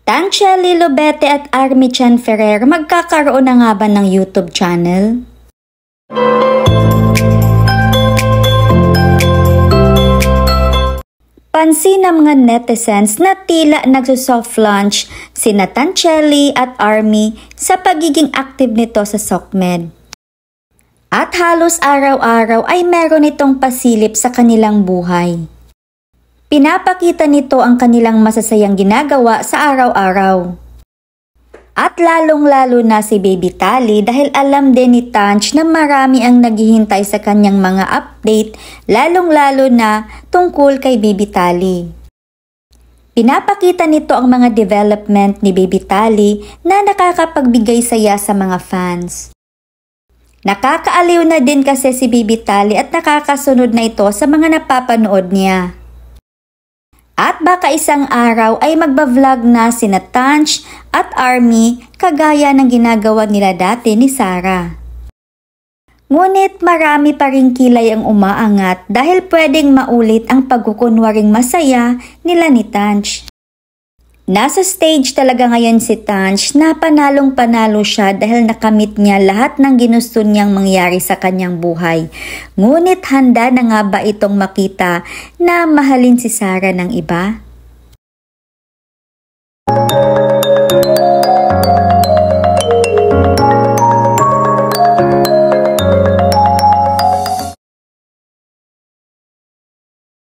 Tanchelly Lobete at Army Chan Ferrer magkakaroon na nga ba ng YouTube channel? Pansin ng mga netizens na tila nagsosoft launch sina Tanchelly at Army sa pagiging active nito sa SOCMED. At halos araw-araw ay meron itong pasilip sa kanilang buhay. Pinapakita nito ang kanilang masasayang ginagawa sa araw-araw. At lalong-lalo na si Baby Tali dahil alam din ni Tanch na marami ang naghihintay sa kanyang mga update, lalong-lalo na tungkol kay Baby Tali. Pinapakita nito ang mga development ni Baby Tali na nakakapagbigay saya sa mga fans. Nakakaaliw na din kasi si Baby Tali at nakakasunod na ito sa mga napapanood niya. At baka isang araw ay magba-vlog na sina Tanch at Army kagaya ng ginagawa nila dati ni Sarah. Ngunit marami pa ring kilay ang umaangat dahil pwedeng maulit ang pagkukunwaring masaya nila ni Tanch. Nasa stage talaga ngayon si Tanch na panalong-panalo siya dahil nakamit niya lahat ng ginusto niyang mangyari sa kanyang buhay. Ngunit handa na nga ba itong makita na mahalin si Sarah ng iba?